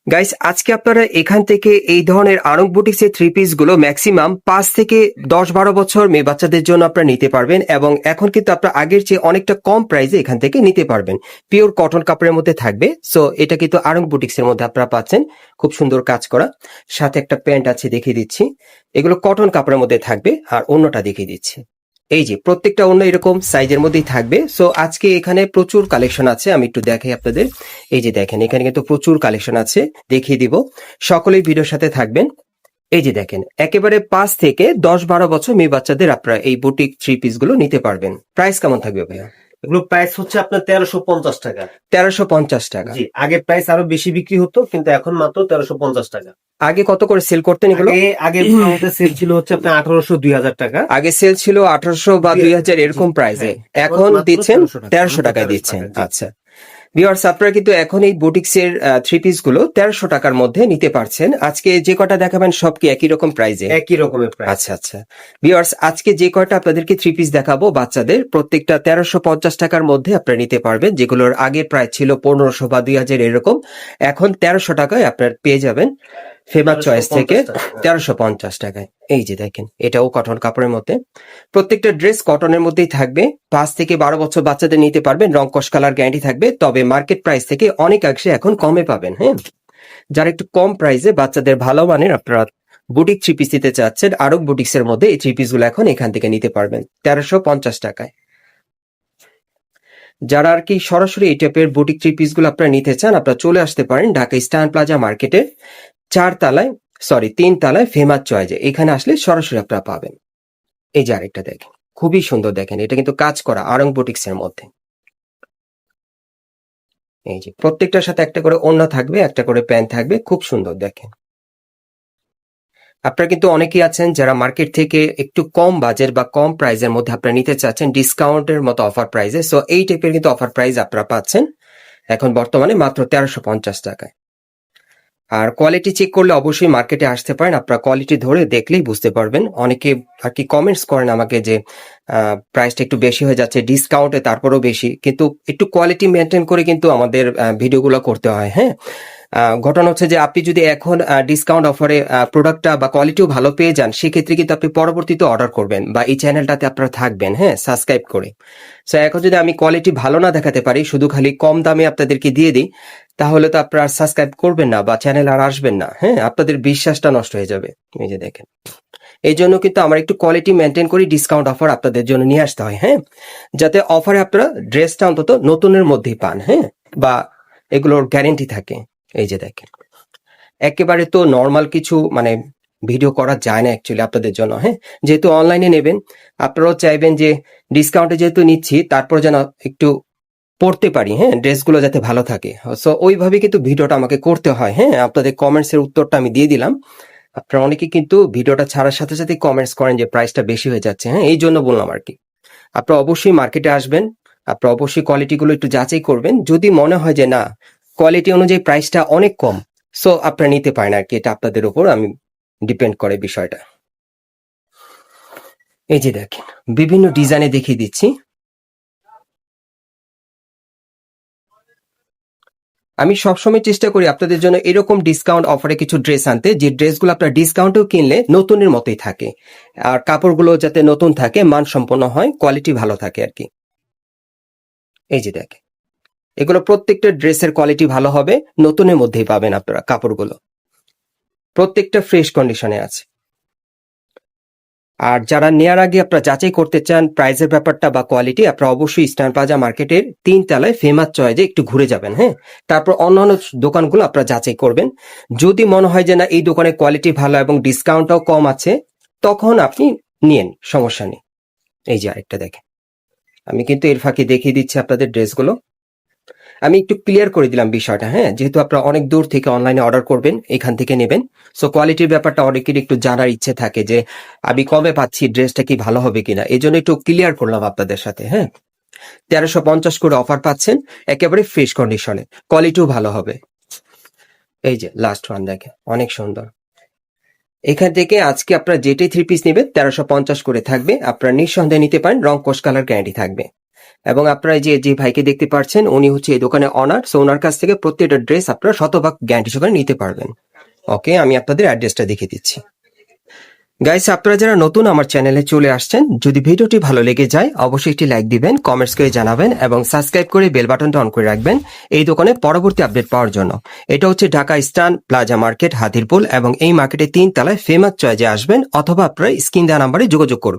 Guys, আজকে আপনারা এখান থেকে এই ধরনের আরং বুটিক্সের থ্রি পিস গুলো ম্যাক্সিমাম 5 থেকে 10-12 বছর মেয়ে বাচ্চাদের জন্য আপনারা নিতে পারবেন, এবং এখন কিন্তু আপনারা আগের চেয়ে অনেকটা কম প্রাইসে এখান থেকে নিতে পারবেন। পিওর কটন কাপড়ের মধ্যে থাকবে। সো এটা কিন্তু আরং বুটিক্সের মধ্যে আপনারা পাচ্ছেন, খুব সুন্দর কাজ করা, সাথে একটা প্যান্ট আছে দেখিয়ে দিচ্ছি। এগুলো কটন কাপড়ের মধ্যে থাকবে, আর অন্যটা দেখিয়ে দিচ্ছি। এই যে প্রত্যেকটা অন্য এরকম সাইজের মধ্যেই থাকবে। সো আজকে এখানে প্রচুর কালেকশন আছে, আমি একটু দেখাই আপনাদের। এই যে দেখেন, এখানে কিন্তু প্রচুর কালেকশন আছে, দেখিয়ে দিব। সকলেই ভিডিওর সাথে থাকবেন। এই যে দেখেন, একেবারে 5 থেকে 10-12 বছর মেয়ে বাচ্চাদের আপনারা এই বুটিক থ্রি পিস গুলো নিতে পারবেন। প্রাইস কেমন থাকবে ভাইয়া? এগুলো প্রাইস হচ্ছে আপনার 1350 টাকা। 1350 টাকা। জি, আগে প্রাইস আরো বেশি বিক্রি হতো, কিন্তু এখন মাত্র 1350 টাকা। আগে কত করে সেল করতেন এগুলো? আগে আমাদের সেল ছিল হচ্ছে আপনার 1800-2000 টাকা। আগে সেল ছিল 1800 বা 2000 এরকম প্রাইসে, এখন মাত্র দিচ্ছেন 1300 1300 টাকায় দিচ্ছেন। জি। আচ্ছা ভিউয়ার্স, আপনারা কিন্তু এখন এই বুটিক্সের থ্রি পিস গুলো 1300 টাকার মধ্যে নিতে পারছেন। আজকে যে কটা দেখাবেন সব কি একই রকম প্রাইসে? একই রকমের প্রাইস। আচ্ছা আচ্ছা ভিউয়ার্স, আজকে যে কয়টা আপনাদেরকে থ্রি পিস দেখাবো বাচ্চাদের, প্রত্যেকটা 1350 টাকার মধ্যে আপনারা নিতে পারবেন। যেগুলোর আগে প্রাইস ছিল 1500 বা 2000 এরকম, এখন 1300 টাকায় আপনারা পেয়ে যাবেন ফেমাস চয়েস থেকে 1350 টাকায়। এই যে দেখেন, এটাও কটন কাপড়ের মধ্যে। প্রত্যেকটা ড্রেস কটনের মধ্যেই থাকবে। 5 থেকে 12 বছর বাচ্চাদের নিতে পারবেন, রং কস কালার গ্যারান্টি থাকবে। তবে মার্কেট প্রাইস থেকে অনেকাংশে এখন কমে পাবেন। হ্যাঁ, যারা একটু কম প্রাইসে বাচ্চাদের ভালো মানের আপনারা বুটিক থ্রি পিস নিতে চাচ্ছেন, আরং বুটিক্স এর মধ্যে এই থ্রি পিস গুলো এখন এখান থেকে নিতে পারবেন 1350 টাকায়। যারা আর কি সরাসরি এই টাইপের বুটিক থ্রি পিস গুলো আপনারা নিতে চান, আপনারা চলে আসতে পারেন ঢাকা স্টান প্লাজা মার্কেটে 3 তলায় ফেমাস চয়েজে। এখানে আসলে সরাসরি আপনারা পাবেন। এই যে আরেকটা দেখেন, খুবই সুন্দর দেখেন, এটা কিন্তু কাজ করা আরং বুটিক্স এর মধ্যে। এই যে প্রত্যেকটার সাথে একটা করে ওড়না থাকবে, একটা করে প্যান্ট থাকবে, খুব সুন্দর দেখেন। আপনারা কিন্তু অনেকেই আছেন যারা মার্কেট থেকে একটু কম বাজেট বা কম প্রাইসের মধ্যে আপনারা নিতে চাচ্ছেন ডিসকাউন্টের মতো অফার প্রাইসে। সো এই টাইপের কিন্তু অফার প্রাইস আপনারা পাচ্ছেন এখন বর্তমানে মাত্র 1350 টাকায়। আর কোয়ালিটি চেক করলে অবশ্যই মার্কেটে আসতে পারেন, আপনারা কোয়ালিটি ধরে দেখলেই বুঝতে পারবেন। অনেকে আর কি কমেন্টস করেন আমাকে যে প্রাইসটা একটু বেশি হয়ে যাচ্ছে ডিসকাউন্টে, তারপরেও বেশি, কিন্তু একটু কোয়ালিটি মেনটেন করে কিন্তু আমাদের ভিডিওগুলো করতে হয়। হ্যাঁ, ঘটনা হচ্ছে যে আপনি যদি এখন ডিসকাউন্ট অফারে প্রোডাক্টটা বা কোয়ালিটিও ভালো পেয়ে যান, সেক্ষেত্রে কিন্তু আপনি পরবর্তীতে অর্ডার করবেন বা এই চ্যানেলটাতে আপনারা থাকবেন, হ্যাঁ, সাবস্ক্রাইব করে। সো এখন যদি আমি কোয়ালিটি ভালো না দেখাতে পারি, শুধু খালি কম দামে আপনাদেরকে দিয়ে দিই, তাহলে তো আপনারা সাবস্ক্রাইব করবেন না বা চ্যানেল আর আসবেন না। হ্যাঁ, আপনাদের বিশ্বাসটা নষ্ট হয়ে যাবে। এই যে দেখেন, এই জন্য কিন্তু আমার একটু কোয়ালিটি মেনটেন করি, ডিসকাউন্ট অফার আপনাদের জন্য নিয়ে আসতে হয়। হ্যাঁ, যাতে অফারে আপনারা ড্রেসটা অন্তত নতুনের মধ্যেই পান, হ্যাঁ, বা এগুলোর গ্যারেন্টি থাকে। এই যে দেখেন, একেবারে তো নর্মাল কিছু মানে ভিডিও করা যায় না অ্যাকচুয়ালি আপনাদের জন্য। হ্যাঁ, যেহেতু অনলাইনে নেবেন, আপনারাও চাইবেন যে ডিসকাউন্টে যেহেতু নিচ্ছি, তারপর যেন একটু পড়তে পারি, হ্যাঁ, ড্রেসগুলো যাতে ভালো থাকে। সো ওইভাবে কিন্তু ভিডিওটা আমাকে করতে হয়। হ্যাঁ, আপনাদের কমেন্টস এর উত্তরটা আমি দিয়ে দিলাম। আপনারা অনেকে কিন্তু ভিডিওটা ছাড়ার সাথে সাথে কমেন্টস করেন যে প্রাইসটা বেশি হয়ে যাচ্ছে। হ্যাঁ, এই জন্য বললাম আর কি। আপনারা অবশ্যই মার্কেটে আসবেন, আপনারা অবশ্যই কোয়ালিটিগুলো একটু যাচাই করবেন। যদি মনে হয় যে না, কোয়ালিটি অনুযায়ী প্রাইসটা অনেক কম, সো আপনারা নিতে পারেন আর কি। এটা আপনাদের উপর আমি ডিপেন্ড করে বিষয়টা। এই যে দেখেন, বিভিন্ন ডিজাইনে দেখিয়ে দিচ্ছি। আমি সবসময় চেষ্টা করি আপনাদের জন্য এরকম ডিসকাউন্ট অফারে কিছু ড্রেস আনতে, যে ড্রেসগুলো আপনার ডিসকাউন্টেও কিনলে নতুনের মতোই থাকে, আর কাপড়গুলো যাতে নতুন থাকে, মানসম্পন্ন হয়, কোয়ালিটি ভালো থাকে আর কি। এই যে দেখেন, এগুলো প্রত্যেকটা ড্রেসের কোয়ালিটি ভালো হবে, নতুনের মধ্যেই পাবেন আপনারা কাপড়গুলো, প্রত্যেকটা ফ্রেশ কন্ডিশনে আছে। আর যারা নেয়ার আগে আপনারা যাচাই করতে চান প্রাইসের ব্যাপারটা বা কোয়ালিটি, আপনারা অবশ্যই ইস্টার্ন প্লাজা মার্কেটের 3 তলায় ফেমাস চয়েজে একটু ঘুরে যাবেন। হ্যাঁ, তারপর অন্যান্য দোকানগুলো আপনারা যাচাই করবেন। যদি মনে হয় যে না, এই দোকানের কোয়ালিটি ভালো এবং ডিসকাউন্টটাও কম আছে, তখন আপনি নিয়েন, সমস্যা নেই। এই যে আরেকটা দেখেন, আমি কিন্তু এর ফাঁকে দেখিয়ে দিচ্ছি আপনাদের ড্রেসগুলো। আমি একটু ক্লিয়ার করে দিলাম বিষয়টা। হ্যাঁ, যেহেতু আপনারা অনেক দূর থেকে অনলাইনে অর্ডার করবেন, এখান থেকে নেবেন, সো কোয়ালিটির ব্যাপারটা অনেকের একটু জানার ইচ্ছে থাকে যে আমি কবে পাচ্ছি, ড্রেসটা কি ভালো হবে কিনা, এই জন্য একটু ক্লিয়ার করলাম আপনাদের সাথে। হ্যাঁ, 1350 করে অফার পাচ্ছেন, একেবারে ফ্রেশ কন্ডিশনে, কোয়ালিটিও ভালো হবে। এই যে লাস্ট ওয়ান দেখেন, অনেক সুন্দর। এখান থেকে আজকে আপনারা যেটাই থ্রি পিস নেবেন 1350 করে থাকবে, আপনারা নিঃসন্দেহে নিতে পারেন, রং কোশ কালার গ্যারান্টি থাকবে। এবং আপনারা যে ভাইকে দেখতে পাচ্ছেন উনি হচ্ছে এই দোকানে অনার, সো ওনার কাছ থেকে প্রত্যেকটা ড্রেস আপনারা 100% গ্যারান্টি সহকারে নিতে পারবেন। ওকে, আমি আপনাদের অ্যাড্রেসটা দেখিয়ে দিচ্ছি। গাইস, আপনারা যারা নতুন আমার চ্যানেলে চলে আসছেন, যদি ভিডিওটি ভালো লেগে যায় অবশ্যই একটি লাইক দিবেন, কমেন্টস করে জানাবেন এবং সাবস্ক্রাইব করে বেল বাটনটা অন করে রাখবেন এই দোকানে পরবর্তী আপডেট পাওয়ার জন্য। এটা হচ্ছে Dhaka eastern plaza market, Hatirpool, এবং এই মার্কেটে 3 তলায় ফেমাস চয়েজে আসবেন অথবা আপনারা স্ক্রিন দেওয়া নাম্বারে যোগাযোগ করবেন।